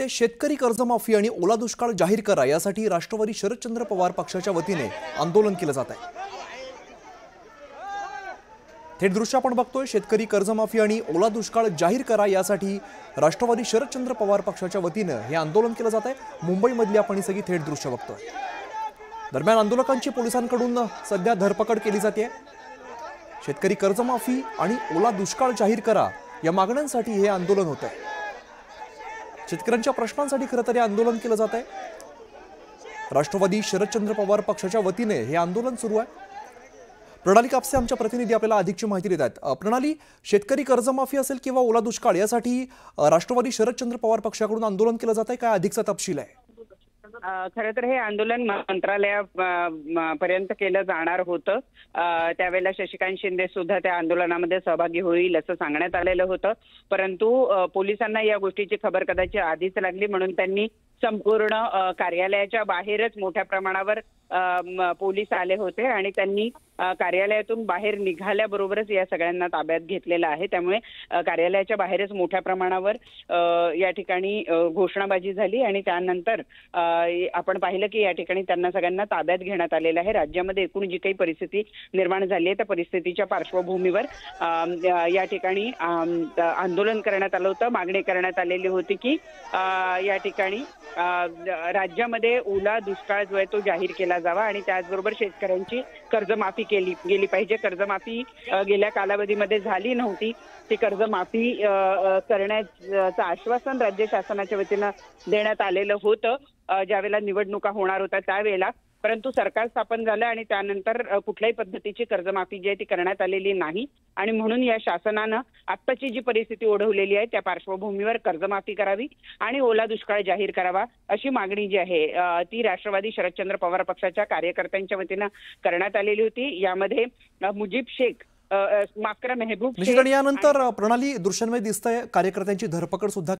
बघते, शेतकरी कर्जमाफी आणि ओला दुष्काळ जाहीर करा यासाठी राष्ट्रवादी शरदचंद्र पवार पक्षाच्या वतीने आंदोलन केलं जात आहे। थेट दृश्य आपण बघतोय, शेतकरी कर्जमाफी आणि ओला दुष्काळ जाहीर करा यासाठी राष्ट्रवादी शरदचंद्र पवार पक्षाच्या वतीने हे आंदोलन केलं जात आहे। मुंबईमधली आपण ही सगळी थेट दृश्य बघतोय। दरम्यान आंदोलकांची पोलिसांकडून सध्या धरपकड केली जाते। शेतकरी कर्जमाफी आणि ओला दुष्काळ जाहीर करा या मागण्यांसाठी हे आंदोलन होत आहे। शेतकऱ्यांच्या प्रश्नांसाठी खरं तर हे आंदोलन केलं जात आहे। राष्ट्रवादी शरदचंद्र पवार पक्षाच्या वतीने हे आंदोलन सुरू आहे। प्रणाली कापसे आमच्या प्रतिनिधी आपल्याला अधिकची माहिती देत आहेत। प्रणाली, शेतकरी कर्जमाफी असेल किंवा ओला दुष्काळ यासाठी राष्ट्रवादी शरदचंद्र पवार पक्षाकडून आंदोलन केलं जात आहे, काय अधिकचा तपशील आहे? खरं तर हे आंदोलन मंत्रालयापर्यंत केलं जाणार होतं। त्यावेळेला शशिकांत शिंदे सुद्धा त्या आंदोलनामध्ये सहभागी होईल असं सांगण्यात आलेलं होतं, परंतु पोलिसांना या गोष्टीची खबर कदाचित आधीच लागली, म्हणून त्यांनी संपूर्ण कार्यालयाच्या बाहेरच मोठ्या प्रमाणावर पोलीस आले होते आणि त्यांनी कार्यालयातून बाहेर निघाल्याबरोबरच या सगळ्यांना ताब्यात घेतलेलं आहे। त्यामुळे कार्यालयाच्या बाहेरच मोठ्या प्रमाणावर या ठिकाणी घोषणाबाजी झाली आणि त्यानंतर आपण पाहिलं की या ठिकाणी त्यांना सगळ्यांना ताब्यात घेण्यात आलेलं आहे। राज्यामध्ये एकूण जी काही परिस्थिती निर्माण झाली आहे त्या परिस्थितीच्या पार्श्वभूमीवर या ठिकाणी आंदोलन करण्यात आलं होतं। मागणी करण्यात आलेली होती की या ठिकाणी राज्यामध्ये ओला दुष्काळ जो आहे तो जाहीर केला जावा आणि त्याचबरोबर शेतकऱ्यांची कर्जमाफी केली गेली पाहिजे। कर्जमाफी गेल्या कालावधीमध्ये झाली नव्हती, ती कर्जमाफी करण्याचं आश्वासन राज्य शासनाच्या वतीनं देण्यात आलेलं होतं ज्यावेळेला निवडणुका होणार होत्या त्यावेळेला, परंतु सरकार स्थापन झालं आणि त्यानंतर कुठल्याही पद्धतीची कर्जमाफी जी आहे ती करण्यात आलेली नाही आणि म्हणून या शासनानं आत्ताची जी परिस्थिती ओढवलेली आहे त्या पार्श्वभूमीवर कर्जमाफी करावी आणि ओला दुष्काळ जाहीर करावा अशी मागणी जी आहे ती राष्ट्रवादी शरदचंद्र पवार पक्षाच्या कार्यकर्त्यांच्या वतीनं करण्यात आलेली होती। यामध्ये मुजीब शेख, माफ करा, मेहबूब शेख, यानंतर प्रणाली दृश्यांमध्ये दिसतंय कार्यकर्त्यांची धरपकड सुद्धा